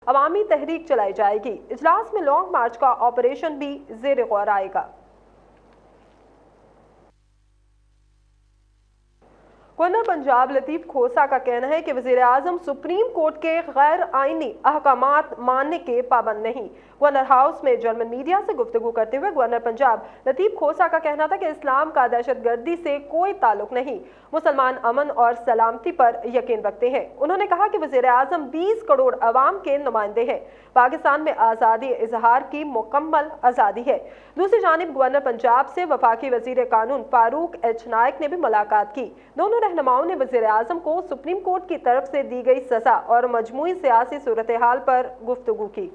عوامی تحریک چلائی جائے گی۔ اجلاس میں لانگ مارچ کا آپریشن بھی زیر غور آئے گا۔ گورنر پنجاب لطیف کھوسہ کا کہنا ہے کہ وزیر اعظم سپریم کورٹ کے غیر آئینی احکامات ماننے کے پابند نہیں۔ گورنر ہاؤس میں جرمن میڈیا سے گفتگو کرتے ہوئے گورنر پنجاب لطیف کھوسہ کا کہنا تھا کہ اسلام کا دہشت گردی سے کوئی تعلق نہیں، مسلمان امن اور سلامتی پر یقین رکھتے ہیں۔ انہوں نے کہا کہ وزیر اعظم 20 کروڑ عوام کے نمائندے ہیں، پاکستان میں آزادی اظہار کی مکمل آزادی ہے۔ دوسری جانب گورنر پنجاب سے وفاقی وزیر قانون فاروق ایچ نائک نے بھی ملاقات کی۔ دونوں رہنماؤں نے وزیر اعظم کو سپریم کورٹ کی طرف سے دی گئی سزا اور مجموعی سیاسی صورتحال پر گفتگو کی۔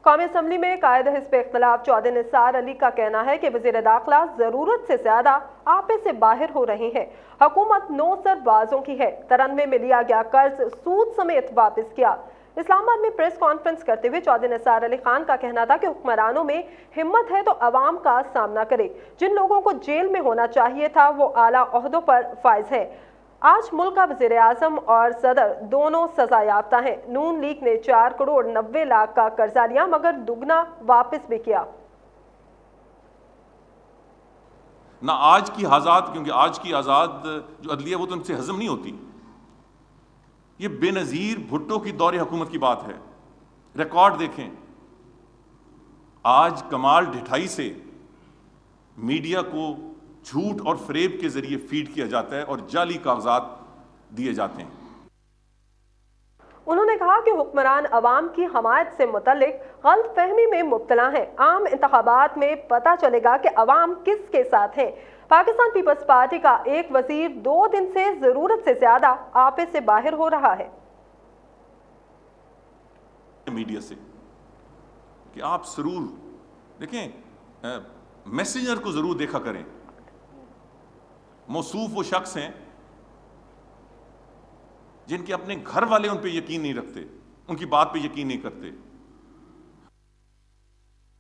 قومی اسمبلی میں قائد حزب اختلاف چودھری نثار علی کا کہنا ہے کہ وزیر داخلہ ضرورت سے زیادہ آپے سے باہر ہو رہے ہیں۔ حکومت 9 سربازوں کی ہے، 93 میں لیا گیا قرض سود سمیت واپس کیا۔ اسلام آباد میں پریس کانفرنس کرتے ہوئے چودھری نثار علی خان کا کہنا تھا کہ حکمرانوں میں ہمت ہے تو عوام کا سامنا کرے۔ جن لوگوں کو جیل میں ہونا چاہیے تھا وہ اعلیٰ عہدوں پر فائز ہے۔ آج ملک کا وزیر اعظم اور صدر دونوں سزا یافتہ ہیں۔ نون لیگ نے 4 کروڑ 90 لاکھ کا قرضہ لیا مگر دگنا واپس بھی کیا۔ نہ آج کی آزاد، کیونکہ آج کی آزاد جو عدلیہ وہ تو ان سے ہضم نہیں ہوتی، یہ بے نظیر بھٹو کی دور حکومت کی بات ہے۔ ریکارڈ دیکھیں، آج کمال ڈھٹائی سے میڈیا کو جھوٹ اور فریب کے ذریعے فیڈ کیا جاتا ہے اور جعلی کاغذات دیے جاتے ہیں۔ انہوں نے کہا کہ حکمران عوام کی حمایت سے متعلق غلط فہمی میں مبتلا ہیں۔ عام انتخابات میں پتہ چلے گا کہ عوام کس کے ساتھ ہیں۔ پاکستان پیپلز پارٹی کا ایک وزیر 2 دن سے ضرورت سے زیادہ آپے سے باہر ہو رہا ہے۔ میڈیا سے کہ آپ ضرور دیکھیں، میسنجر کو ضرور دیکھا کریں۔ موصوف وہ شخص ہیں جن کے اپنے گھر والے ان پہ یقین نہیں رکھتے، ان کی بات پہ یقین نہیں کرتے۔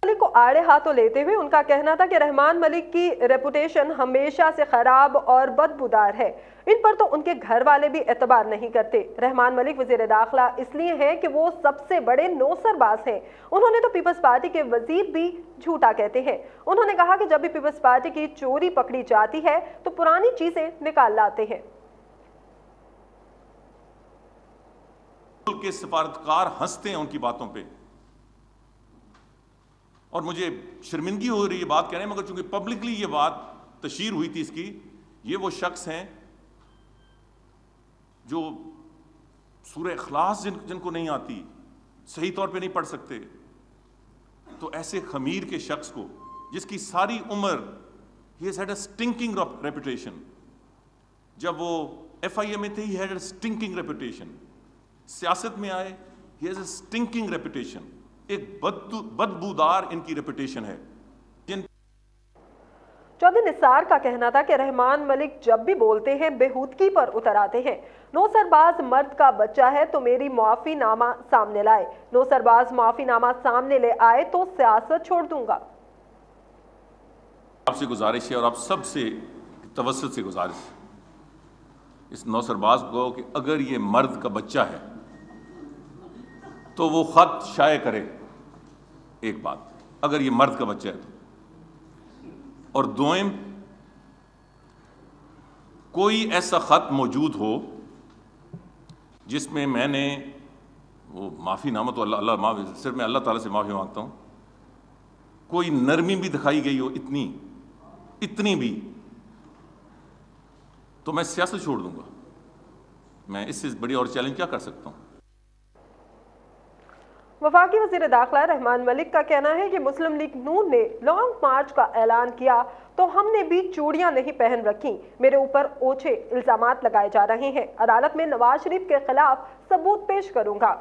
ملک کو آڑے ہاتھوں لیتے ہوئے ان کا کہنا تھا کہ رحمان ملک کی ریپوٹیشن ہمیشہ سے خراب اور بدبودار ہے، ان پر تو ان کے گھر والے بھی اعتبار نہیں کرتے۔ رحمان ملک وزیر داخلہ اس لیے ہیں کہ وہ سب سے بڑے 9 سرباز ہیں۔ انہوں نے تو پیپلز پارٹی کے وزیر بھی جھوٹا کہتے ہیں۔ انہوں نے کہا کہ جب بھی پیپلز پارٹی کی چوری پکڑی جاتی ہے تو پرانی چیزیں نکال لاتے ہیں۔ ملک کے سفارتکار ہنستے ہیں ان کی باتوں پہ، اور مجھے شرمندگی ہو رہی ہے بات کہنے میں، مگر چونکہ پبلکلی یہ بات تشہیر ہوئی تھی اس کی، یہ وہ شخص ہیں جو سورہ اخلاص جن کو نہیں آتی، صحیح طور پہ نہیں پڑھ سکتے، تو ایسے خمیر کے شخص کو جس کی ساری عمر he has had a stinking reputation، جب وہ FIA میں تھے he had a stinking reputation، سیاست میں آئے he has a stinking reputation، ایک بدبودار ان کی ریپوٹیشن ہے۔ چودھری نثار کا کہنا تھا کہ رحمان ملک جب بھی بولتے ہیں بےہودگی پر اتر آتے ہیں۔ 9 سرباز مرد کا بچہ ہے تو میری معافی نامہ سامنے لائے، 9 سرباز معافی نامہ سامنے لے آئے تو سیاست چھوڑ دوں گا۔ آپ سے گزارش ہے اور آپ سب سے توسط سے گزارش اس 9 سرباز کو کہ اگر یہ مرد کا بچہ ہے تو وہ خط شائع کرے۔ ایک بات، اگر یہ مرد کا بچہ ہے تو، اور دوئم کوئی ایسا خط موجود ہو جس میں میں نے وہ معافی نامہ تو اللہ صرف میں اللہ تعالیٰ سے معافی مانگتا ہوں، کوئی نرمی بھی دکھائی گئی ہو اتنی بھی، تو میں سیاست چھوڑ دوں گا۔ میں اس سے بڑی اور چیلنج کیا کر سکتا ہوں؟ وفاقی وزیر داخلہ رحمان ملک کا کہنا ہے کہ مسلم لیگ نون نے لانگ مارچ کا اعلان کیا تو ہم نے بھی چوڑیاں نہیں پہن رکھی، میرے اوپر اوچھے الزامات لگائے جا رہے ہیں، عدالت میں نواز شریف کے خلاف ثبوت پیش کروں گا۔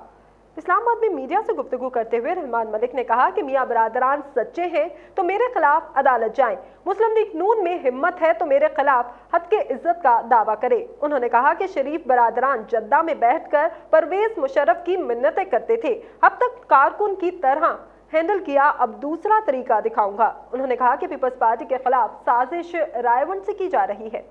اسلام آباد میں میڈیا سے گفتگو کرتے ہوئے رحمان ملک نے کہا کہ میاں برادران سچے ہیں تو میرے خلاف عدالت جائیں، مسلم لیگ نون میں ہمت ہے تو میرے خلاف حد کے عزت کا دعویٰ کرے۔ انہوں نے کہا کہ شریف برادران جدہ میں بیٹھ کر پرویز مشرف کی منتیں کرتے تھے، اب تک کارکن کی طرح ہینڈل کیا، اب دوسرا طریقہ دکھاؤں گا۔ انہوں نے کہا کہ پیپلز پارٹی کے خلاف سازش رائے ونڈ سے کی جا رہی ہے۔